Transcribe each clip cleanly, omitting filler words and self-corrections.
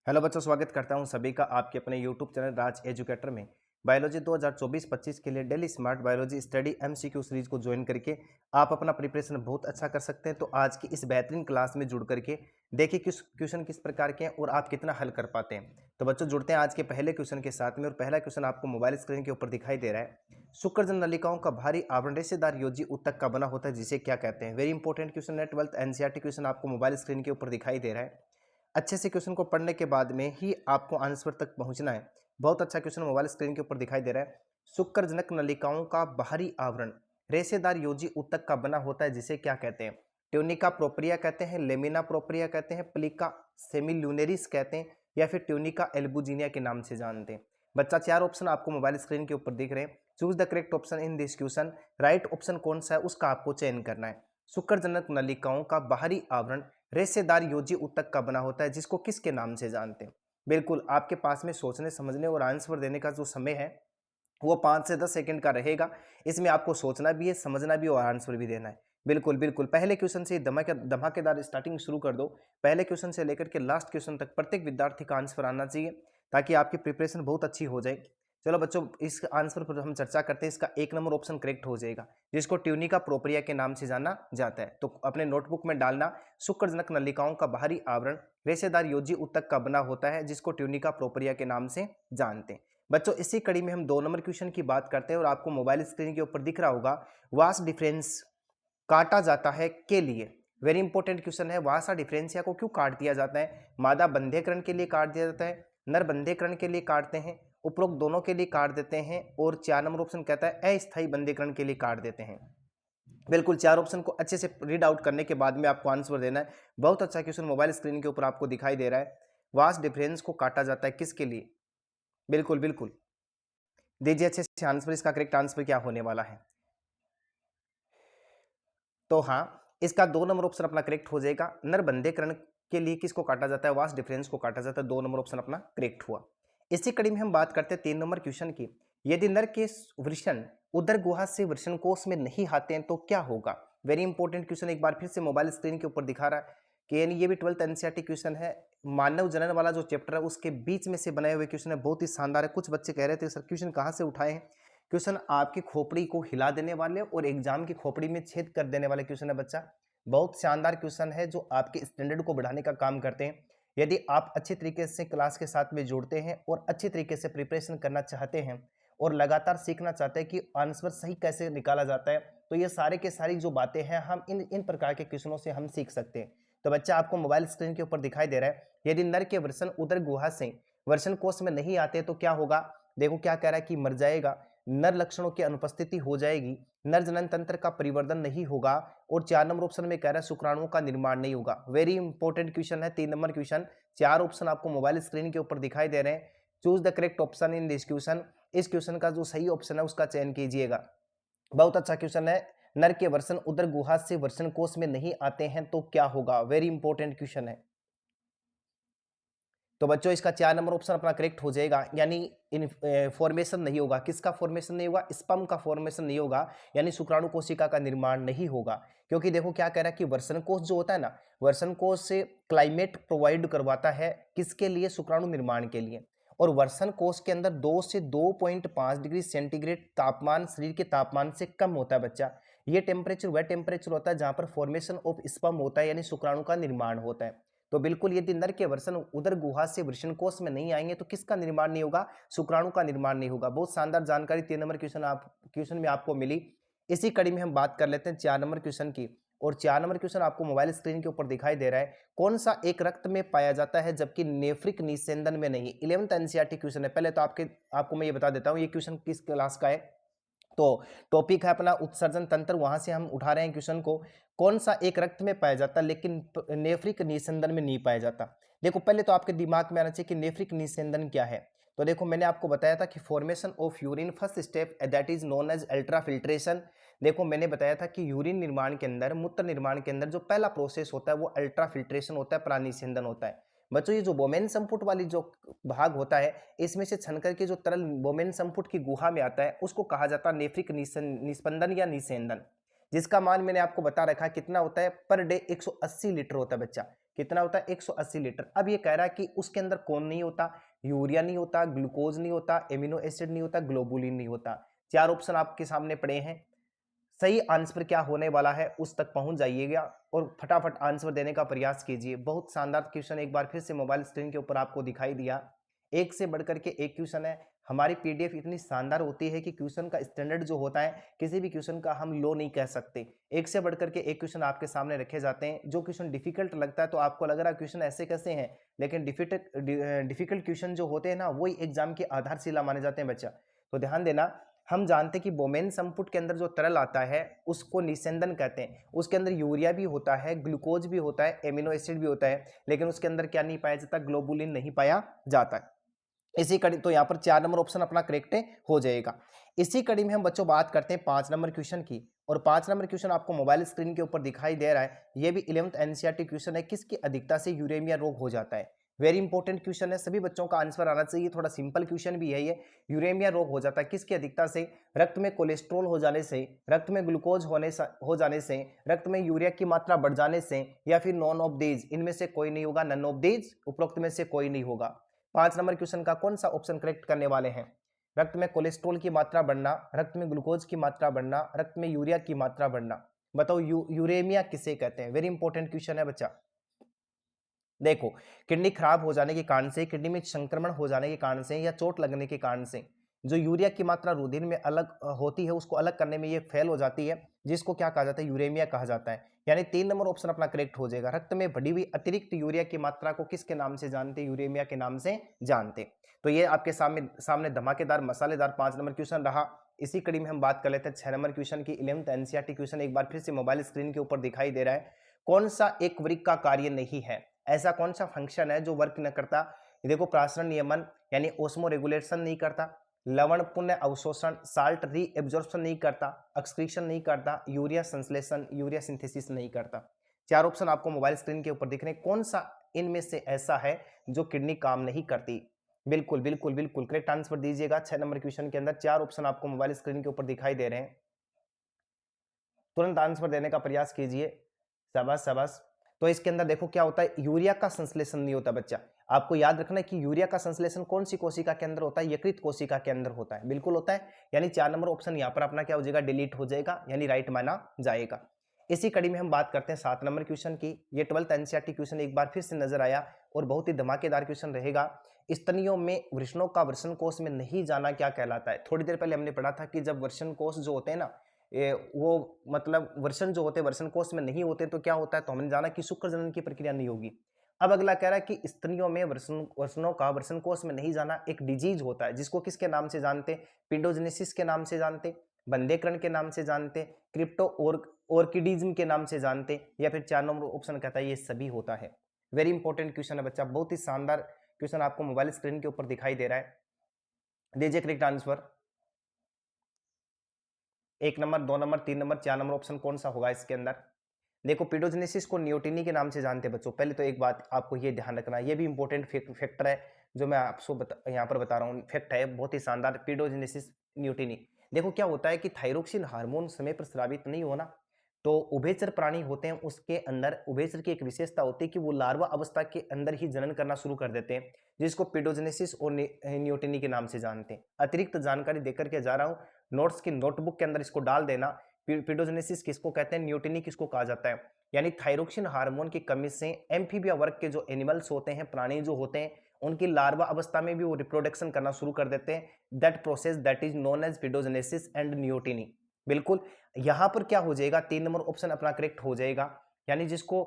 Hello बच्चों, स्वागत करता हूं सभी का आपके अपने यूट्यूब चैनल राज एजुकेटर में। बायोलॉजी 2024-25 के लिए daily smart biology study MCQ series को ज्वाइन करके आप अपना प्रिपरेशन बहुत अच्छा कर सकते हैं। तो आज की इस बेहतरीन क्लास में जुड़ करके देखिए क्वेश्चन किस प्रकार के हैं और आप कितना हल कर पाते हैं। तो बच्चों जुड़ते हैं आज के पहले क्वेश्चन के साथ में। और पहला क्वेश्चन आपको मोबाइल स्क्रीन के ऊपर दिखाई दे रहा है। शुक्रजन नलिकाओं का भारी आवरण रेशेदार योजी ऊतक का बना होता है, जिसे क्या कहते हैं। वेरी इंपॉर्टेंट क्वेश्चन है, 12th एनसीईआरटी क्वेश्चन आपको मोबाइल स्क्रीन के ऊपर दिखाई दे रहा है। अच्छे से क्वेश्चन को पढ़ने के बाद में ही आपको आंसर तक पहुंचना है। बहुत अच्छा क्वेश्चन मोबाइल स्क्रीन के ऊपर दिखाई दे रहा है। शुक्रजनक नलिकाओं का बाहरी आवरण रेशेदार योजी ऊतक का बना होता है, जिसे क्या कहते हैं। ट्यूनिका प्रोप्रिया कहते हैं, लेमिना प्रोप्रिया कहते हैं, प्लिका सेमिल्यूनेरिस कहते हैं, या फिर ट्यूनिका एल्बुजिनिया के नाम से जानते हैं। बच्चा चार ऑप्शन आपको मोबाइल स्क्रीन के ऊपर दिख रहे हैं। Choose the correct option in this question. Right option कौन सा है उसका आपको चयन करना है। शुक्रजनक नलिकाओं का बाहरी आवरण रेशेदार योजी ऊतक का बना होता है, जिसको किसके नाम से जानते हैं। बिल्कुल आपके पास में सोचने समझने और आंसर देने का जो समय है वो 5 से 10 सेकंड का रहेगा। इसमें आपको सोचना भी है, समझना भी और आंसर भी देना है। बिल्कुल बिल्कुल पहले क्वेश्चन से धमाकेदार स्टार्टिंग शुरू कर दो। पहले क्वेश्चन से लेकर के लास्ट क्वेश्चन तक प्रत्येक विद्यार्थी का आंसर आना चाहिए, ताकि आपकी प्रिपरेशन बहुत अच्छी हो जाए। चलो बच्चों, इस आंसर पर हम चर्चा करते हैं। इसका 1 नंबर ऑप्शन करेक्ट हो जाएगा, जिसको ट्यूनिका प्रोप्रिया के नाम से जाना जाता है। तो अपने नोटबुक में डालना, शुक्रजनक नलिकाओं का बाहरी आवरण रेशेदार योजी ऊतक का बना होता है, जिसको ट्यूनिका प्रोप्रिया के नाम से जानते हैं। बच्चों इसी कड़ी में हम 2 नंबर क्वेश्चन की बात करते हैं। और आपको मोबाइल स्क्रीन के ऊपर दिख रहा होगा, वास डिफरेंस काटा जाता है के लिए। वेरी इंपॉर्टेंट क्वेश्चन है, वासा डिफरेंशिया को क्यों काट दिया जाता है। मादा बंध्यकरण के लिए काट दिया जाता है, नर बंध्यकरण के लिए काटते हैं, उपरोक्त दोनों के लिए काट देते हैं, और 4 नंबर ऑप्शन कहता है अस्थायी बंध्यकरण के लिए काट देते हैं। बिल्कुल चार ऑप्शन को अच्छे से रीड आउट करने के बाद में आपको आंसर देना है। बहुत अच्छा क्वेश्चन मोबाइल स्क्रीन के ऊपर आपको दिखाई दे रहा है। वास डिफरेंस को काटा जाता है किसके लिए। बिल्कुल बिल्कुल दीजिए अच्छे से आंसर। इसका करेक्ट आंसर क्या होने वाला है। तो हाँ, इसका 2 नंबर ऑप्शन अपना करेक्ट हो जाएगा। नर बंध्यकरण के लिए किसको काटा जाता है, वास डिफरेंस को काटा जाता है। 2 नंबर ऑप्शन अपना करेक्ट हुआ। इसी कड़ी में हम बात करते हैं 3 नंबर क्वेश्चन की। यदि नर के वृषण उदर गुहा से वृषण कोष में नहीं आते हैं तो क्या होगा। वेरी इंपॉर्टेंट क्वेश्चन एक बार फिर से मोबाइल स्क्रीन के ऊपर दिखा रहा है कि यानी ये भी 12th एनसीईआरटी क्वेश्चन है। मानव जनन वाला जो चैप्टर है उसके बीच में से बनाए हुए क्वेश्चन है, बहुत ही शानदार है। कुछ बच्चे कह रहे थे सर क्वेश्चन कहाँ से उठाए हैं। क्वेश्चन आपकी खोपड़ी को हिला देने वाले और एग्जाम की खोपड़ी में छेद कर देने वाले क्वेश्चन है बच्चा। बहुत शानदार क्वेश्चन है जो आपके स्टैंडर्ड को बढ़ाने का काम करते हैं। यदि आप अच्छे तरीके से क्लास के साथ में जुड़ते हैं और अच्छे तरीके से प्रिपरेशन करना चाहते हैं और लगातार सीखना चाहते हैं कि आंसर सही कैसे निकाला जाता है, तो ये सारे के सारी जो बातें हैं हम इन प्रकार के क्वेश्चनों से हम सीख सकते हैं। तो बच्चा आपको मोबाइल स्क्रीन के ऊपर दिखाई दे रहा है, यदि नर के वृषण उदर गुहा से वृषण कोष में नहीं आते तो क्या होगा। देखो क्या कह रहा है कि मर जाएगा, नर लक्षणों की अनुपस्थिति हो जाएगी, नर जनन तंत्र का परिवर्धन नहीं होगा, और 4 नंबर ऑप्शन में कह रहा है शुक्राणुओं का निर्माण नहीं होगा। वेरी इंपॉर्टेंट क्वेश्चन है 3 नंबर क्वेश्चन। 4 ऑप्शन आपको मोबाइल स्क्रीन के ऊपर दिखाई दे रहे हैं। Choose the correct option in this question. इस क्वेश्चन का जो सही ऑप्शन है उसका चयन कीजिएगा। बहुत अच्छा क्वेश्चन है, नर के वृषण उदर गुहा से वृषण कोष में नहीं आते हैं तो क्या होगा। वेरी इंपॉर्टेंट क्वेश्चन है। तो बच्चों इसका 4 नंबर ऑप्शन अपना करेक्ट हो जाएगा, यानी इन फॉर्मेशन नहीं होगा। किसका फॉर्मेशन नहीं होगा, स्पर्म का फॉर्मेशन नहीं होगा, यानी शुक्राणु कोशिका का निर्माण नहीं होगा। क्योंकि देखो क्या कह रहा है कि वृषण कोष जो होता है ना, वृषण कोष से क्लाइमेट प्रोवाइड करवाता है किसके लिए, शुक्राणु निर्माण के लिए। और वृषण कोष के अंदर 2 से 2.5 डिग्री सेंटीग्रेड तापमान शरीर के तापमान से कम होता है बच्चा। ये टेम्परेचर वह टेम्परेचर होता है जहां पर फॉर्मेशन ऑफ स्पर्म होता है, यानी शुक्राणु का निर्माण होता है। तो बिल्कुल यदि नर के वृषण उदर गुहा से वृषण कोष में नहीं आएंगे तो किसका निर्माण नहीं होगा, शुक्राणु का निर्माण नहीं होगा। बहुत शानदार जानकारी 3 नंबर क्वेश्चन में आपको मिली। इसी कड़ी में हम बात कर लेते हैं 4 नंबर क्वेश्चन की। और 4 नंबर क्वेश्चन आपको मोबाइल स्क्रीन के ऊपर दिखाई दे रहा है, कौन सा एक रक्त में पाया जाता है जबकि नेफ्रिक निस्यंदन में नहीं। 11th एनसीईआरटी क्वेश्चन है। पहले तो आपको मैं ये बता देता हूँ ये क्वेश्चन किस क्लास का है। तो टॉपिक है अपना उत्सर्जन तंत्र, वहां से हम उठा रहे हैं क्वेश्चन को। कौन सा एक रक्त में पाया जाता है लेकिन नेफ्रिक निस्यंदन में नहीं पाया जाता। देखो पहले तो आपके दिमाग में आना चाहिए कि नेफ्रिक निस्यंदन क्या है। तो देखो मैंने आपको बताया था कि formation of urine first step that is known as ultra filtration. देखो मैंने बताया था कि यूरिन निर्माण के अंदर, मूत्र निर्माण के अंदर जो पहला प्रोसेस होता है वो अल्ट्रा फिल्ट्रेशन होता है, प्रानिस्यंदन होता है। बच्चों ये जो वोमेन संपुट वाली जो भाग होता है, इसमें से छन करके जो तरल वोमेन संपुट की गुहा में आता है उसको कहा जाता है नेफ्रिक निस्पंदन या निस्यंदन। जिसका मान मैंने आपको बता रखा है कितना होता है, पर डे 180 लीटर होता है बच्चा। कितना होता है? 180 लीटर। अब ये कह रहा है कि उसके अंदर कौन नहीं होता, यूरिया नहीं होता, ग्लूकोज नहीं होता, एमिनो एसिड नहीं होता, ग्लोबुलिन नहीं होता। चार ऑप्शन आपके सामने पड़े हैं। सही आंसर क्या होने वाला है उस तक पहुंच जाइएगा और फटाफट आंसर देने का प्रयास कीजिए। बहुत शानदार क्वेश्चन एक बार फिर से मोबाइल स्क्रीन के ऊपर आपको दिखाई दिया। एक से बढ़कर के एक क्वेश्चन है। हमारी पीडीएफ इतनी शानदार होती है कि क्वेश्चन का स्टैंडर्ड जो होता है किसी भी क्वेश्चन का हम लो नहीं कह सकते। एक से बढ़कर के एक क्वेश्चन आपके सामने रखे जाते हैं। जो क्वेश्चन डिफिकल्ट लगता है तो आपको लग रहा है क्वेश्चन ऐसे कैसे हैं, लेकिन डिफिकल्ट क्वेश्चन जो होते हैं ना वही एग्जाम की आधारशिला माने जाते हैं बच्चा। तो ध्यान देना, हम जानते हैं कि बोमेन संपुट के अंदर जो तरल आता है उसको निस्यंदन कहते हैं। उसके अंदर यूरिया भी होता है, ग्लूकोज भी होता है, एमिनो एसिड भी होता है, लेकिन उसके अंदर क्या नहीं पाया जाता? ग्लोबुलिन नहीं पाया जाता है। इसी कड़ी तो यहाँ पर 4 नंबर ऑप्शन अपना करेक्ट हो जाएगा। इसी कड़ी में हम बच्चों बात करते हैं 5 नंबर क्वेश्चन की, और 5 नंबर क्वेश्चन आपको मोबाइल स्क्रीन के ऊपर दिखाई दे रहा है। ये भी 11th एनसीईआरटी क्वेश्चन है, किसकी अधिकता से यूरेमिया रोग हो जाता है। वेरी इंपॉर्टेंट क्वेश्चन है, सभी बच्चों का आंसर आना चाहिए। थोड़ा सिंपल क्वेश्चन भी है ये। यूरेमिया रोग हो जाता है किसकी अधिकता से? रक्त में कोलेस्ट्रोल हो जाने से, रक्त में ग्लूकोज हो जाने से, रक्त में यूरिया की मात्रा बढ़ जाने से, या फिर नॉन ऑफ दीज, इनमें से कोई नहीं होगा। नन ऑफ दीज, उपरोक्त में से कोई नहीं होगा। 5 नंबर क्वेश्चन का कौन सा ऑप्शन करेक्ट करने वाले हैं? रक्त में कोलेस्ट्रॉल की मात्रा बढ़ना, रक्त में ग्लूकोज की मात्रा बढ़ना, रक्त में यूरिया की मात्रा बढ़ना। बताओ यूरेमिया किसे कहते हैं? वेरी इंपॉर्टेंट क्वेश्चन है बच्चा। देखो, किडनी खराब हो जाने के कारण से, किडनी में संक्रमण हो जाने के कारण से, या चोट लगने के कारण से जो यूरिया की मात्रा रुधिर में अलग होती है उसको अलग करने में ये फेल हो जाती है, जिसको क्या कहा जाता है? यूरेमिया कहा जाता है। यानी 3 नंबर ऑप्शन अपना करेक्ट हो जाएगा। रक्त में बढ़ी हुई अतिरिक्त यूरिया की मात्रा को किसके नाम से जानते? यूरेमिया के नाम से जानते। तो ये आपके सामने धमाकेदार मसालेदार 5 नंबर क्वेश्चन रहा। इसी कड़ी में हम बात कर लेते हैं 6 नंबर क्वेश्चन की। 11th एनसीईआरटी क्वेश्चन एक बार फिर से मोबाइल स्क्रीन के ऊपर दिखाई दे रहा है। कौन सा एक वृक्क का कार्य नहीं है? ऐसा कौन सा फंक्शन है जो वर्क न करता? देखो, प्रासरण नियमन यानी ओस्मो रेगुलेशन नहीं करता, लवण पुण्य अवशोषण साल्ट री एब्जॉर्प्शन नहीं करता, एक्सक्रीशन नहीं करता, यूरिया संश्लेषण यूरिया सिंथेसिस नहीं करता। 4 ऑप्शन आपको मोबाइल स्क्रीन के ऊपर दिख रहे हैं। कौन सा इनमें से ऐसा है जो किडनी काम नहीं करती? बिल्कुल बिल्कुल बिल्कुल करेक्ट आंसर दीजिएगा। 6 नंबर क्वेश्चन के अंदर 4 ऑप्शन आपको मोबाइल स्क्रीन के ऊपर दिखाई दे रहे हैं। तुरंत आंसर देने का प्रयास कीजिए। शाबाश शाबाश। तो इसके अंदर देखो क्या होता है, यूरिया का संश्लेषण नहीं होता बच्चा। आपको याद रखना है कि यूरिया का संश्लेषण कौन सी कोशिका के अंदर होता है? यकृत कोशिका के अंदर होता है। बिल्कुल होता है। यानी 4 नंबर ऑप्शन यहाँ पर अपना क्या हो जाएगा? डिलीट हो जाएगा, यानी राइट माना जाएगा। इसी कड़ी में हम बात करते हैं 7 नंबर क्वेश्चन की। ये 12th एनसीईआरटी क्वेश्चन एक बार फिर से नजर आया और बहुत ही धमाकेदार क्वेश्चन रहेगा। स्तनियों में वृषणों का वृषण कोष में नहीं जाना क्या कहलाता है? थोड़ी देर पहले हमने पढ़ा था कि जब वृषण कोष जो होते हैं ना, वो मतलब वर्षण जो होते हैं वर्षण कोष में नहीं होते तो क्या होता है? तो हमने जाना कि शुक्र जनन की प्रक्रिया नहीं होगी। अब अगला कह रहा है कि स्त्रियों में वर्षणों का वर्षण कोष में नहीं जाना एक डिजीज होता है, जिसको किसके नाम से जानते? पिंडोजेनेसिस के नाम से जानते, बंधेकरण के नाम से जानते, क्रिप्टो ऑर्किडिज्म के नाम से जानते, या फिर 4 नंबर ऑप्शन कहता है ये सभी होता है। वेरी इंपॉर्टेंट क्वेश्चन है बच्चा, बहुत ही शानदार क्वेश्चन आपको मोबाइल स्क्रीन के ऊपर दिखाई दे रहा है। दीजिए correct answer. 1 number, 2 number, 3 number, 4 number option कौन सा होगा इसके अंदर? देखो, पिडोजेनेसिस को नियोटिनी के नाम से जानते हैं बच्चों। पहले तो एक बात आपको ये ध्यान रखना है, ये भी इंपॉर्टेंट फैक्टर है जो मैं आपको यहाँ पर बता रहा हूँ। फैक्ट है बहुत ही शानदार, पिडोजेनेसिस नियोटिनी। देखो क्या होता है कि थायरोक्सिन हार्मोन समय पर स्रावित नहीं होना, तो उभयचर प्राणी होते हैं उसके अंदर उभयचर की एक विशेषता होती है कि वो लार्वा अवस्था के अंदर ही जनन करना शुरू कर देते हैं, जिसको पिडोजेनेसिस और नियोटिनी के नाम से जानते हैं। अतिरिक्त जानकारी देकर के जा रहा हूँ, नोट्स की नोटबुक के अंदर इसको डाल देना। पिडोजेनेसिस किसको कहते हैं, नियोटिनी किसको कहा जाता है? यानी थायरोक्सिन हार्मोन की कमी से एम्फीबिया वर्ग के जो एनिमल्स होते हैं, प्राणी जो होते हैं, उनकी लार्वा अवस्था में भी वो रिप्रोडक्शन करना शुरू कर देते हैं। That process that is known as paedogenesis and neoteny. बिल्कुल, यहां पर क्या हो जाएगा? 3 नंबर ऑप्शन अपना करेक्ट हो जाएगा। यानी जिसको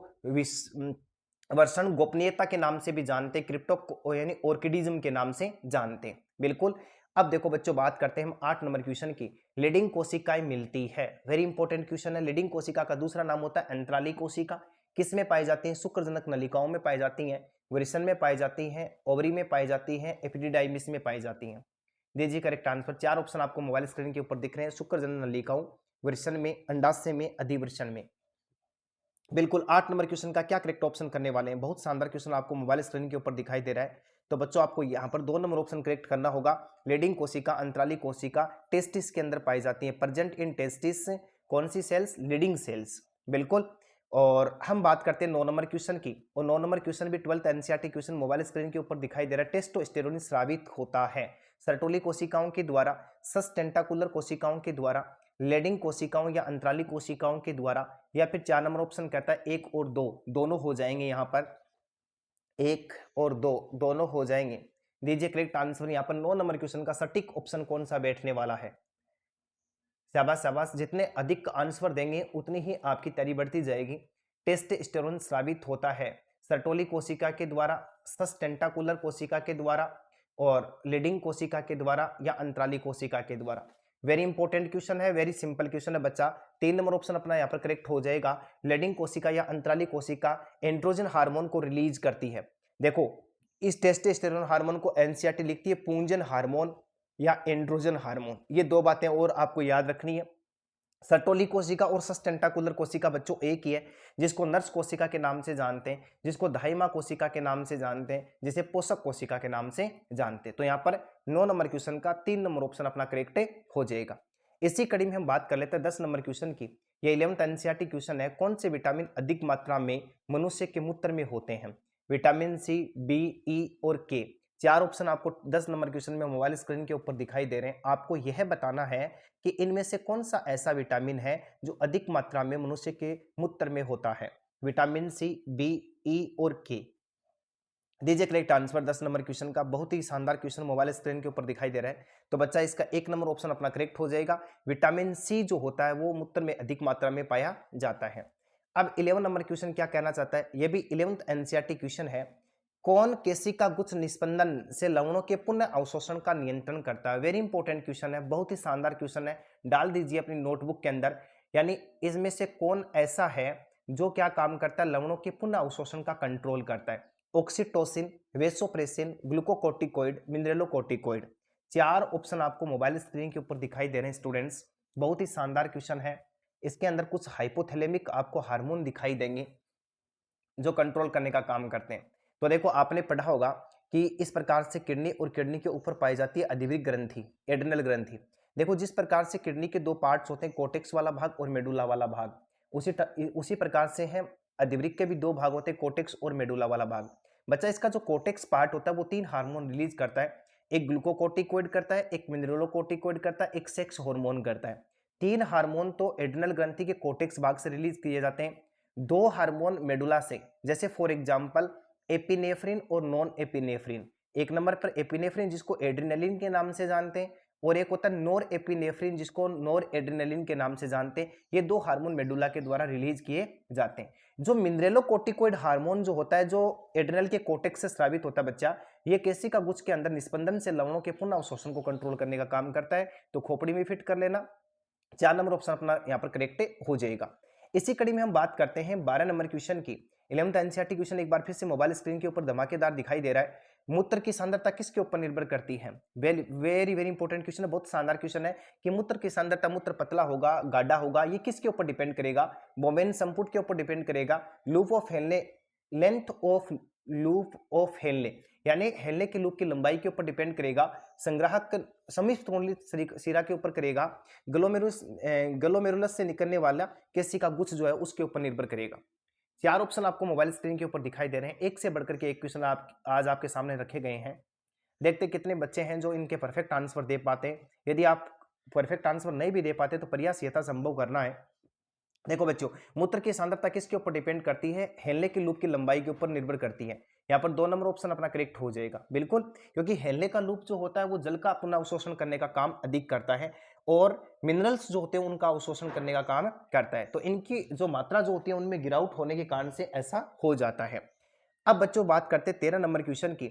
वर्षण गोपनीयता के नाम से भी जानते, क्रिप्टो यानी ऑर्किडिज्म के नाम से जानते। बिल्कुल। अब देखो बच्चों, बात करते हैं हम 8 नंबर क्वेश्चन की। लीडिंग कोशिकाएं मिलती है, वेरी इंपॉर्टेंट क्वेश्चन है। लीडिंग कोशिका का दूसरा नाम होता है अंतराली कोशिका। किस में पाई जाती हैं? शुक्रजनक नलिकाओं में पाई जाती हैं, वृषण में पाई जाती हैं, ओवरी में पाई जाती हैं, एपिडिडाइमिस में पाई जाती हैं। दीजिए करेक्ट आंसर। 4 ऑप्शन आपको मोबाइल स्क्रीन के ऊपर दिख रहे हैं। शुक्रजनक नलिकाओं, वृषण में, अंडाशय में, अधिवृषण में। बिल्कुल, 8 नंबर क्वेश्चन का क्या करेक्ट ऑप्शन करने वाले हैं? बहुत शानदार क्वेश्चन आपको मोबाइल स्क्रीन के ऊपर दिखाई दे रहा है। तो बच्चों, आपको यहाँ पर 2 नंबर ऑप्शन करेक्ट करना होगा। लीडिंग कोशिका अंतराली कोशिका टेस्टिस के अंदर पाई जाती है, प्रेजेंट इन टेस्टिस, कौन सी सेल्स? लीडिंग सेल्स, बिल्कुल। और हम बात करते हैं 9 नंबर क्वेश्चन की, और 9 नंबर क्वेश्चन भी 12th NCERT question mobile screen के ऊपर दिखाई दे रहा है। टेस्टोस्टेरोन स्रावित होता है सर्टोली कोशिकाओं के द्वारा, सस्टेंटाकुलर कोशिकाओं के द्वारा, लेडिंग कोशिकाओं या अंतराली कोशिकाओं के द्वारा, या फिर 4 नंबर ऑप्शन कहता है 1 और 2 दोनों हो जाएंगे। यहाँ पर 1 और 2 दोनों हो जाएंगे। दीजिए करेक्ट आंसर। यहाँ पर 9 नंबर क्वेश्चन का सटीक ऑप्शन कौन सा बैठने वाला है? शाबाश शाबाश, जितने अधिक आंसर देंगे उतनी ही आपकी तैयारी बढ़ती जाएगी। टेस्टोस्टेरोन स्रावित होता है सर्टोली कोशिका के द्वारा, सस्टेंटाकुलर कोशिका के द्वारा, और लीडिंग कोशिका के द्वारा, या अंतराली कोशिका के द्वारा। वेरी इंपॉर्टेंट क्वेश्चन है, वेरी सिंपल क्वेश्चन है बच्चा। 3 नंबर ऑप्शन अपना यहाँ पर करेक्ट हो जाएगा। लीडिंग कोशिका या अंतराली कोशिका एंड्रोजन हार्मोन को रिलीज करती है। देखो, इस टेस्टोस्टेरोन हार्मोन को एनसीईआरटी लिखती है पुंजन हार्मोन या एंड्रोजन हार्मोन। ये दो बातें और आपको याद रखनी है। सर्टोली कोशिका और सस्टेंटाकुलर कोशिका बच्चों एक ही है, जिसको नर्स कोशिका के नाम से जानते हैं, जिसको दाहिमा कोशिका के नाम से जानते हैं, जिसे पोषक कोशिका के नाम से जानते हैं। तो यहाँ पर 9 नंबर क्वेश्चन का 3 नंबर ऑप्शन अपना करेक्ट हो जाएगा। इसी कड़ी में हम बात कर लेते हैं 10 नंबर क्वेश्चन की। ये 11th एनसीईआरटी क्वेश्चन है, कौन से विटामिन अधिक मात्रा में मनुष्य के मूत्र में होते हैं? विटामिन सी, बी, ई और के। 4 ऑप्शन आपको 10 नंबर क्वेश्चन में मोबाइल स्क्रीन के ऊपर दिखाई दे रहे हैं। आपको यह बताना है कि इनमें से कौन सा ऐसा विटामिन है जो अधिक मात्रा में मनुष्य के मूत्र में होता है? विटामिन सी, बी, ई और के। दीजिए करेक्ट आंसर 10 नंबर क्वेश्चन का। बहुत ही शानदार क्वेश्चन मोबाइल स्क्रीन के ऊपर दिखाई दे रहा है। तो बच्चा इसका 1 नंबर ऑप्शन अपना करेक्ट हो जाएगा। विटामिन सी जो होता है वो मूत्र में अधिक मात्रा में पाया जाता है। अब 11 नंबर क्वेश्चन क्या कहना चाहता है? यह भी 11th एनसीईआरटी क्वेश्चन है। कौन केशिका गुच्छ निस्पंदन से लवणों के पुनः अवशोषण का नियंत्रण करता है? वेरी इंपॉर्टेंट क्वेश्चन है, बहुत ही शानदार क्वेश्चन है। डाल दीजिए अपनी नोटबुक के अंदर। यानी इसमें से कौन ऐसा है जो क्या काम करता है? लवणों के पुनः अवशोषण का कंट्रोल करता है। Oxytocin, vasopressin, glucocorticoid, मिनरलोकोर्टिकोइड। 4 ऑप्शन आपको मोबाइल स्क्रीन के ऊपर दिखाई दे रहे हैं स्टूडेंट्स। बहुत ही शानदार क्वेश्चन है। इसके अंदर कुछ हाइपोथैलेमिक आपको हार्मोन दिखाई देंगे जो कंट्रोल करने का काम करते हैं। तो देखो, आपने पढ़ा होगा कि इस प्रकार से किडनी और किडनी के ऊपर पाई जाती है अधिवृक्क ग्रंथि, एड्रिनल ग्रंथि। देखो, जिस प्रकार से किडनी के 2 पार्ट्स होते हैं, कोर्टेक्स वाला भाग और मेडुला वाला भाग, उसी प्रकार से है अधिवृक्क के भी 2 भाग होते हैं, कोर्टेक्स और मेडुला वाला भाग। बच्चा, इसका जो कोर्टेक्स पार्ट होता है वो 3 हार्मोन रिलीज करता है। एक ग्लूकोकोर्टिकोइड करता है, एक मिनरलोकोर्टिकोइड करता है, एक सेक्स हार्मोन करता है। 3 हार्मोन तो एड्रिनल ग्रंथि के कोर्टेक्स भाग से रिलीज किए जाते हैं, 2 हार्मोन मेडुला से, जैसे फॉर एग्जांपल एपिनेफ्रिन और नॉन एपिनेफ्रिन। 1 नंबर पर एपिनेफ्रिन जिसको एड्रिनलिन के नाम से जानते हैं, और एक होता है नोर एपिनेफ्रिन जिसको नोर एड्रिनलिन के नाम से जानते हैं। ये 2 हार्मोन मेडुला के द्वारा रिलीज किए जाते हैं। जो मिनरेलोकोर्टिकोइड हार्मोन जो होता है, जो एड्रिनल के कोर्टेक्स से स्रावित होता है बच्चा, ये केशिका गुच्छ के अंदर निस्पंदन से लवणों के पुनः अवशोषण को कंट्रोल करने का काम करता है। तो खोपड़ी में फिट कर लेना। 4 नंबर ऑप्शन अपना यहाँ पर करेक्ट हो जाएगा। इसी कड़ी में हम बात करते हैं 12 नंबर क्वेश्चन की। 11th एनसीईआरटी क्वेश्चन एक बार फिर से मोबाइल स्क्रीन के ऊपर धमाकेदार दिखाई दे रहा है। मूत्र की सांद्रता किसके ऊपर निर्भर करती है? Very very very important question है, बहुत शानदार क्वेश्चन है कि मूत्र की सांद्रता, मूत्र पतला होगा, गाढ़ा होगा, ये किसके ऊपर डिपेंड करेगा? बोवेन संपुट के ऊपर डिपेंड करेगा। Loop of Henle, length of loop of Henle, यानी हेनले के लूप की लंबाई के ऊपर डिपेंड करेगा। संग्राहक समीप तोड़लित शिरा के ऊपर करेगा। ग्लोमेरुलस से निकलने वाला केशिका गुच्छ जो है उसके ऊपर निर्भर करेगा। 4 ऑप्शन आपको मोबाइल स्क्रीन के ऊपर दिखाई दे रहे हैं। एक से बढ़कर के एक क्वेश्चन आज आपके सामने रखे गए हैं। देखते कितने बच्चे हैं जो इनके परफेक्ट आंसर दे पाते हैं। यदि आप परफेक्ट आंसर नहीं भी दे पाते तो प्रयास यथासंभव करना है। देखो बच्चों, मूत्र की सांद्रता किसके ऊपर डिपेंड करती है? हेनले की लूप की लंबाई के ऊपर निर्भर करती है। यहाँ पर 2 नंबर ऑप्शन अपना करेक्ट हो जाएगा, बिल्कुल, क्योंकि हेनले का लूप जो होता है वो जल का पुनः अवशोषण करने का काम अधिक करता है, और मिनरल्स जो होते हैं उनका अवशोषण करने का काम करता है। तो इनकी जो मात्रा जो होती है उनमें गिरावट होने के कारण से ऐसा हो जाता है। अब बच्चों बात करते हैं 13 नंबर क्वेश्चन की।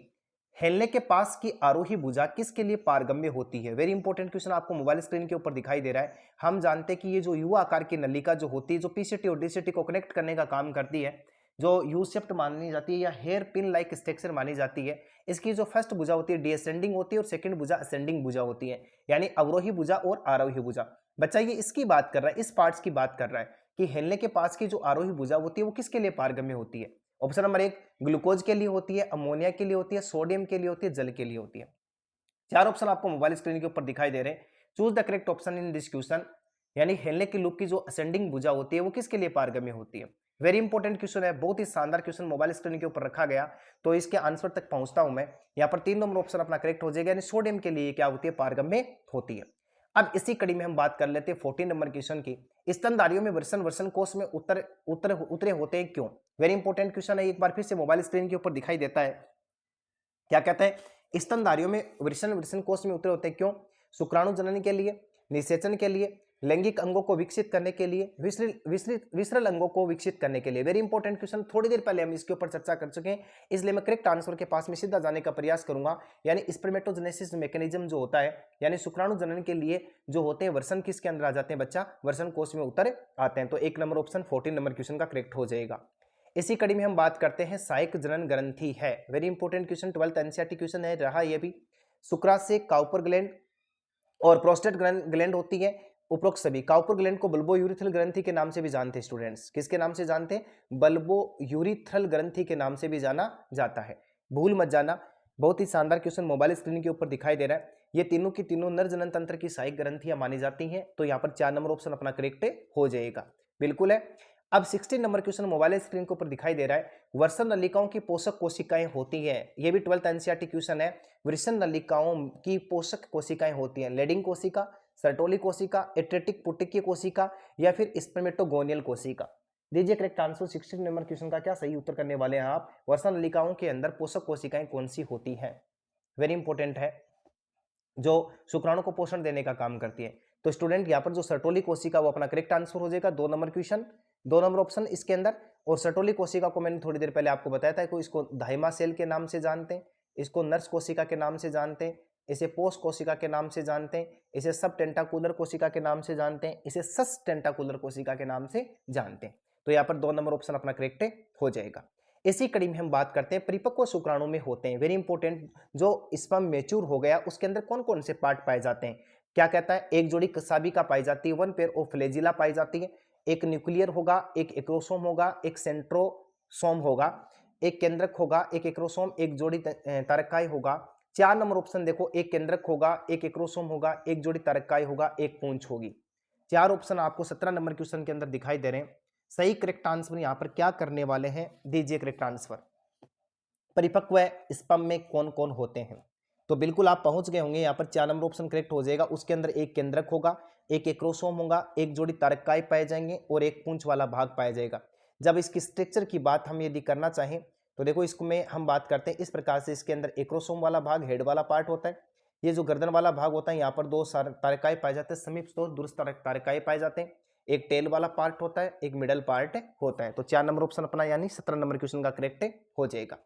हेनले के पास की आरोही भुजा किसके लिए पारगम्य होती है? वेरी इंपॉर्टेंट क्वेश्चन आपको मोबाइल स्क्रीन के ऊपर दिखाई दे रहा है। हम जानते हैं कि ये जो यू आकार की नलिका जो होती है, जो पीसीटी और डीसीटी को कनेक्ट करने का काम करती है, जो यू शेप्ड मानी जाती है या हेयर पिन लाइक स्ट्रक्चर मानी जाती है, इसकी जो फर्स्ट भुजा होती है डिसेंडिंग होती है और सेकंड भुजा असेंडिंग भुजा होती है, यानी अवरोही भुजा और आरोही भुजा। बच्चा ये इसकी बात कर रहा है, इस पार्ट्स की बात कर रहा है कि हेनले के पास की जो आरोही भुजा होती है वो किसके लिए पारगम्य होती है? ऑप्शन नंबर 1 ग्लूकोज के लिए होती है, अमोनिया के लिए होती है, सोडियम के लिए होती है, जल के लिए होती है। 4 ऑप्शन आपको मोबाइल स्क्रीन के ऊपर दिखाई दे रहे हैं। Choose the correct option in this question. यानी हेलने की लूप की जो असेंडिंग भुजा होती है वो किसके लिए पारगम्य होती है। वेरी इंपॉर्टेंट क्वेश्चन है, बहुत ही शानदार क्वेश्चन मोबाइल स्क्रीन के ऊपर रखा गया, तो इसके आंसर तक पहुंचता हूं मैं। यहाँ पर 3 नंबर ऑप्शन अपना करेक्ट हो जाएगा, यानी सोडियम के लिए क्या होती है, पारगम्य होती है। अब इसी कड़ी में हम बात कर लेते हैं 14 नंबर क्वेश्चन की, स्तनधारियों में वर्षण वर्षण कोष में उतरे होते हैं क्यों। वेरी इंपॉर्टेंट क्वेश्चन है, एक बार फिर से मोबाइल स्क्रीन के ऊपर दिखाई देता है। क्या कहते हैं, स्तनधारियों में वृषण वृषण कोष में उतरे होते हैं क्यों। शुक्राणु जनन के लिए, निषेचन के लिए, लैंगिक अंगों को विकसित करने के लिए, विसरल अंगों को विकसित करने के लिए। वेरी इंपॉर्टेंट क्वेश्चन, थोड़ी देर पहले हम इसके ऊपर चर्चा कर चुके हैं, इसलिए मैं करेक्ट आंसर के पास में सीधा जाने का प्रयास करूंगा। यानी स्पर्मेटोजेनेसिस मैकेनिज्म जो होता है, यानी शुक्राणु जनन के लिए जो होते हैं वर्षण किसके अंदर आ जाते हैं बच्चा, वर्षण कोष में उतर आते हैं। तो 1 नंबर ऑप्शन 14 नंबर क्वेश्चन का करेक्ट हो जाएगा। इसी कड़ी में हम बात करते हैं सहायक जनन ग्रंथि है। Very important question, 12th NCERT question है रहा ये भी। शुक्राशय, काउपर ग्लैंड और प्रोस्टेट ग्लैंड होती है। उपरोक्त सभी काउपर ग्लैंड को बल्बोयूरिथ्रल ग्रंथि के नाम से भी जानते हैं स्टूडेंट्स, किसके नाम से जानते हैं, बल्बोयूरिथ्रल ग्रंथि के नाम से भी जाना जाता है, भूल मत जाना। बहुत ही शानदार क्वेश्चन मोबाइल स्क्रीन के ऊपर दिखाई दे रहा है। ये तीनों की तीनों नर जनन तंत्र की सहायक ग्रंथियां मानी जाती हैं, तो यहाँ पर 4 नंबर ऑप्शन अपना करेक्ट हो जाएगा, बिल्कुल है। अब 16 नंबर क्वेश्चन मोबाइल स्क्रीन के ऊपर दिखाई दे रहा है, वृषण नलिकाओं की पोषक कोशिकाएं होती हैं। ये भी 12th एनसीईआरटी क्वेश्चन है। वृषण नलिकाओं की पोषक कोशिकाएं होती हैं, लेडिंग कोशिका, सर्टोली कोशिका, एट्रेटिक पुटिकीय कोशिका या फिर स्पर्मेटोगोनियल कोशिका। दीजिए करेक्ट आंसर। 16 नंबर क्वेश्चन का क्या सही उत्तर करने वाले हैं आप। वृषण नलिकाओं के अंदर पोषक कोशिकाएं कौन सी होती हैं, वेरी इंपॉर्टेंट है, जो शुक्राणु को पोषण देने का काम करती है। तो स्टूडेंट यहाँ पर जो सर्टोली कोशिका वो अपना करेक्ट आंसर हो जाएगा, 2 नंबर क्वेश्चन, 2 नंबर ऑप्शन इसके अंदर। और सर्टोली कोशिका को मैंने थोड़ी देर पहले आपको बताया था, इसको धाइमा सेल के नाम से जानते हैं, इसको नर्स कोशिका के नाम से जानते हैं, इसे पोस्ट कोशिका के नाम से जानते हैं, इसे सब टेंटाकुलर कोशिका के नाम से जानते हैं, इसे सस टेंटाकुलर कोशिका के नाम से जानते हैं। तो यहाँ पर 2 नंबर ऑप्शन अपना करेक्ट हो जाएगा। इसी कड़ी में हम बात करते हैं परिपक्व शुक्राणु में होते हैं, वेरी इंपॉर्टेंट, जो स्पर्म मैच्योर हो गया उसके अंदर कौन कौन से पार्ट पाए जाते हैं। क्या कहता है, एक जोड़ी कसाबिका पाई जाती है, 1 पेयर ऑफ फ्लैजिला पाई जाती है, एक न्यूक्लियर होगा, एक एक्रोसोम होगा, एक सेंट्रोसोम होगा, एक केंद्रक होगा, एक एक्रोसोम, एक जोड़ी तारकाई होगा। 4 नंबर ऑप्शन देखो, एक केंद्रक होगा, एक एक्रोसोम होगा, एक जोड़ी तारकाई होगा, एक पूंछ होगी। 4 ऑप्शन आपको 17 नंबर क्वेश्चन के अंदर दिखाई दे रहे हैं। सही करेक्ट आंसर यहाँ पर क्या करने वाले हैं, दीजिए करेक्ट आंसर। परिपक्व स्पर्म में कौन कौन होते हैं, तो बिल्कुल आप पहुंच गए होंगे। यहाँ पर 4 नंबर ऑप्शन करेक्ट हो जाएगा। उसके अंदर एक केंद्रक होगा, एक एक्रोसोम होगा, एक जोड़ी तारकाई पाए जाएंगे और एक पूंछ वाला भाग पाया जाएगा। जब इसकी स्ट्रक्चर की बात हम यदि करना चाहें तो देखो, इसको में हम बात करते हैं इस प्रकार से, इसके अंदर एक्रोसोम वाला भाग हेड वाला पार्ट होता है, ये जो गर्दन वाला भाग होता है यहाँ पर 2 तारकाई पाए जाते हैं, समीप तो दूरस्थ तारकाई पाए जाते हैं, एक टेल वाला पार्ट होता है, एक मिडल पार्ट होता है। तो 4 नंबर ऑप्शन अपना यानी 17 नंबर क्वेश्चन का करेक्ट हो जाएगा।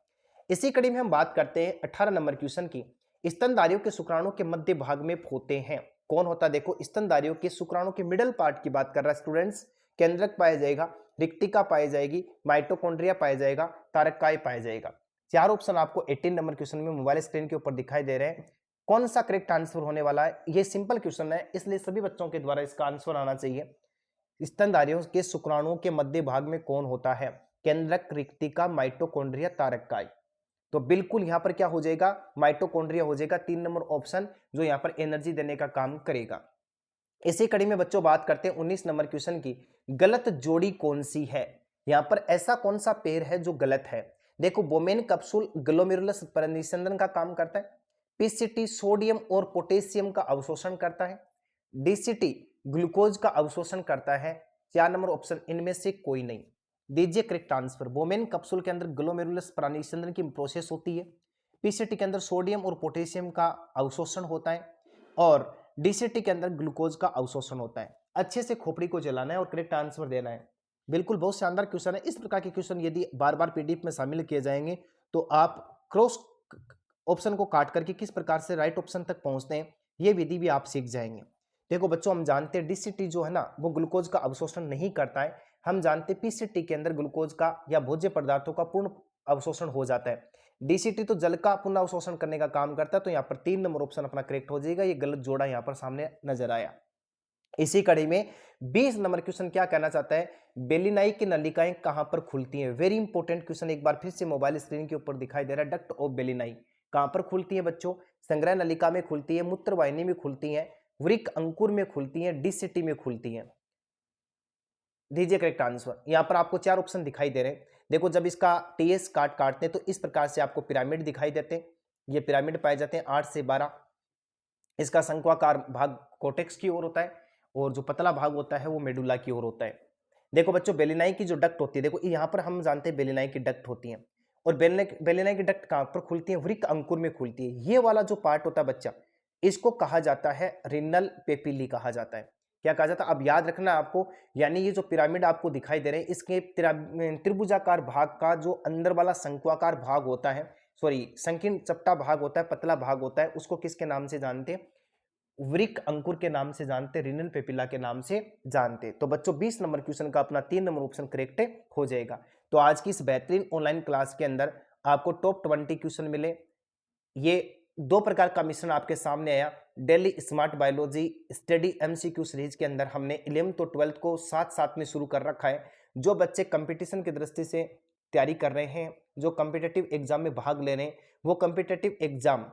इसी कड़ी में हम बात करते हैं 18 नंबर क्वेश्चन की, स्तनधारियों के शुक्राणु के मध्य भाग में होते हैं, कौन होता है। देखो, स्तनधारियों के शुक्राणु के मिडल पार्ट की बात कर रहा है स्टूडेंट्स। केंद्रक पाया जाएगा, रिक्तिका पाई जाएगी, माइटोकॉन्ड्रिया पाया जाएगा, तारकाई पाया जाएगा। 4 ऑप्शन आपको 18 नंबर क्वेश्चन में मोबाइल स्क्रीन के ऊपर दिखाई दे रहे हैं। कौन सा करेक्ट आंसर होने वाला है, ये सिंपल क्वेश्चन है, इसलिए सभी बच्चों के द्वारा इसका आंसर आना चाहिए। स्तनधारियों के शुक्राणुओं के मध्य भाग में कौन होता है, केंद्रक, रिक्तिका, माइटोकॉन्ड्रिया, तारकाई। तो बिल्कुल यहां पर क्या हो जाएगा, माइटोकॉन्ड्रिया हो जाएगा, 3 नंबर ऑप्शन, जो यहां पर एनर्जी देने का काम करेगा। इसी कड़ी में बच्चों बात करते हैं 19 नंबर क्वेश्चन की, गलत जोड़ी कौन सी है। यहां पर ऐसा कौन सा पेयर है जो गलत है। देखो, बोमेन कैप्सूल ग्लोमेरुलस परिनिस्यंदन का काम करता है, पीसीटी सोडियम और पोटेशियम का अवशोषण करता है, डीसीटी ग्लूकोज का अवशोषण करता है। 4 नंबर ऑप्शन इनमें से कोई नहीं, दीजिए करेक्ट आंसर। बोमेन कैप्सूल के अंदर ग्लोमेरुलस प्राणिसंद्रन की प्रोसेस होती है, पीसीटी के अंदर सोडियम और पोटेशियम का अवशोषण होता है और डीसीटी के अंदर ग्लूकोज का अवशोषण होता है। अच्छे से खोपड़ी को जलाना है और करेक्ट आंसर देना है। बिल्कुल बहुत शानदार क्वेश्चन है। इस प्रकार के क्वेश्चन यदि बार बार पीडीएफ में शामिल किए जाएंगे तो आप क्रॉस ऑप्शन को काट करके किस प्रकार से राइट ऑप्शन तक पहुंचते हैं ये विधि भी आप सीख जाएंगे। देखो बच्चों, हम जानते हैं डीसीटी जो है ना वो ग्लूकोज का अवशोषण नहीं करता है। हम जानते हैं पीसीटी के अंदर ग्लूकोज का या भोज्य पदार्थों का पूर्ण अवशोषण हो जाता है। डीसीटी तो जल का पुनः अवशोषण करने का काम करता है। तो यहाँ पर 3 नंबर ऑप्शन अपना करेक्ट हो जाएगा। ये गलत जोड़ा यहाँ पर सामने नजर आया। इसी कड़ी में 20 नंबर क्वेश्चन क्या कहना चाहता है, बेलिनाई की नलिकाएं कहां पर खुलती हैं। वेरी इंपॉर्टेंट क्वेश्चन, एक बार फिर से मोबाइल स्क्रीन के ऊपर दिखाई दे रहा है। डक्ट ऑफ बेलिनाई कहां पर खुलती है बच्चों, संग्रह नलिका में खुलती है, मूत्रवाहिनी में खुलती है, वृक्क अंकुर में खुलती हैं, डी से टी में खुलती हैं। दीजिए करेक्ट आंसर। यहाँ पर आपको 4 ऑप्शन दिखाई दे रहे हैं। देखो जब इसका टीएस काटते हैं तो इस प्रकार से आपको पिरामिड दिखाई देते हैं। ये पिरामिड पाए जाते हैं 8 से 12। इसका शंक्वाकार भाग कोर्टेक्स की ओर होता है और जो पतला भाग होता है वो मेडुला की ओर होता है। देखो बच्चों बेलिनाई की जो डक्ट होती है, देखो यहाँ पर हम जानते हैं बेलिनाई की डक्ट होती है और बेलिनाई की डक्ट कहाँ पर खुलती है? वृक्क अंकुर में खुलती है। ये वाला जो पार्ट होता है बच्चा, इसको कहा जाता है रिनल पेपिली कहा जाता है। क्या कहा जाता है? अब याद रखना आपको, यानी ये जो पिरामिड आपको दिखाई दे रहे हैं इसके त्रिभुजाकार भाग का जो अंदर वाला शंक्वाकार भाग होता है, सॉरी संकीर्ण चपटा भाग होता है, पतला भाग होता है, उसको किसके नाम से जानते हैं? वृक्क अंकुर के नाम से जानते, रिनल पेपिला के नाम से जानते। तो बच्चों 20 नंबर क्वेश्चन का अपना 3 नंबर ऑप्शन करेक्ट हो जाएगा। तो आज की इस बेहतरीन ऑनलाइन क्लास के अंदर आपको टॉप 20 क्वेश्चन मिले। ये 2 प्रकार का मिश्रण आपके सामने आया। Daily smart biology study MCQ series के अंदर हमने 11th और 12th को साथ साथ में शुरू कर रखा है। जो बच्चे कंपटीशन की दृष्टि से तैयारी कर रहे हैं, जो कॉम्पिटिटिव एग्जाम में भाग ले रहे हैं, वो कॉम्पिटिटिव एग्जाम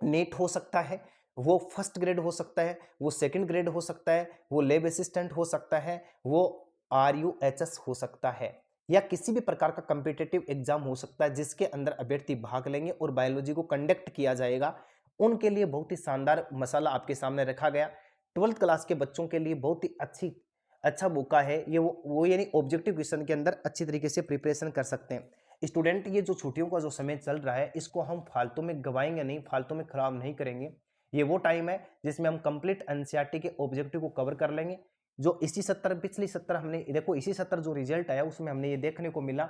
नीट हो सकता है, वो फर्स्ट ग्रेड हो सकता है, वो सेकंड ग्रेड हो सकता है, वो लैब असिस्टेंट हो सकता है, वो आरयूएचएस हो सकता है, या किसी भी प्रकार का कॉम्पिटिटिव एग्जाम हो सकता है जिसके अंदर अभ्यर्थी भाग लेंगे और बायोलॉजी को कंडक्ट किया जाएगा। उनके लिए बहुत ही शानदार मसाला आपके सामने रखा गया। 12th क्लास के बच्चों के लिए बहुत ही अच्छा मौका है ये, वो यानी ऑब्जेक्टिव क्वेश्चन के अंदर अच्छी तरीके से प्रिपरेशन कर सकते हैं स्टूडेंट। ये जो छुट्टियों का जो समय चल रहा है इसको हम फालतू में गवाएंगे नहीं, फालतू में खराब नहीं करेंगे। ये वो टाइम है जिसमें हम कंप्लीट एनसीईआरटी के ऑब्जेक्टिव को कवर कर लेंगे। जो इसी सत्र पिछली सत्र हमने देखो, इसी सत्र जो रिजल्ट आया उसमें हमने ये देखने को मिला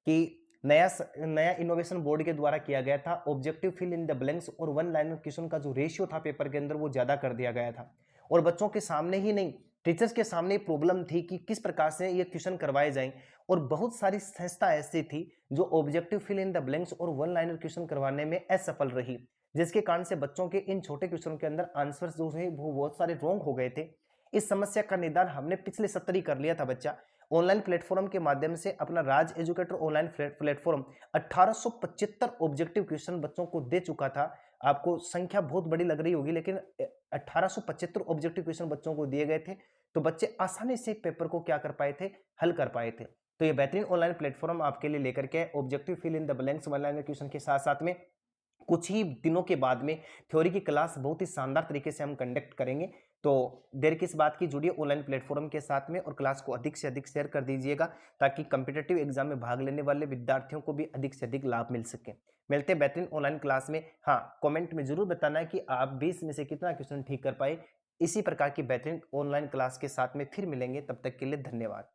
कि नया इनोवेशन बोर्ड के द्वारा किया गया था, objective fill in the blanks और वन लाइनर क्वेश्चन का जो रेशियो था पेपर के अंदर वो ज्यादा कर दिया गया था। और बच्चों के सामने ही नहीं, टीचर्स के सामने प्रॉब्लम थी कि किस प्रकार से ये क्वेश्चन करवाए जाएं। और बहुत सारी संस्था ऐसी थी जो objective fill in the blanks और वन लाइनर क्वेश्चन करवाने में असफल रही, जिसके कारण से बच्चों के इन छोटे क्वेश्चन के अंदर आंसर्स जो है वो बहुत सारे रॉन्ग हो गए थे। इस समस्या का निदान हमने पिछले सत्र ही कर लिया था बच्चा। ऑनलाइन प्लेटफॉर्म के माध्यम से अपना Raj educator online platform 1875 objective question बच्चों को दे चुका था। आपको संख्या बहुत बड़ी लग रही होगी, लेकिन 1875 ऑब्जेक्टिव क्वेश्चन बच्चों को दिए गए थे, तो बच्चे आसानी से पेपर को क्या कर पाए थे? हल कर पाए थे। तो ये बेहतरीन ऑनलाइन प्लेटफॉर्म आपके लिए लेकर के objective fill in the blanks one liner question के साथ साथ में कुछ ही दिनों के बाद में थ्योरी की क्लास बहुत ही शानदार तरीके से हम कंडक्ट करेंगे। तो देर किस बात की, जुड़िए ऑनलाइन प्लेटफॉर्म के साथ में और क्लास को अधिक से अधिक शेयर कर दीजिएगा ताकि कॉम्पिटिटिव एग्जाम में भाग लेने वाले विद्यार्थियों को भी अधिक से अधिक लाभ मिल सके। मिलते हैं बेहतरीन ऑनलाइन क्लास में। हाँ, कमेंट में जरूर बताना है कि आप 20 में से कितना क्वेश्चन ठीक कर पाए। इसी प्रकार की बेहतरीन ऑनलाइन क्लास के साथ में फिर मिलेंगे, तब तक के लिए धन्यवाद।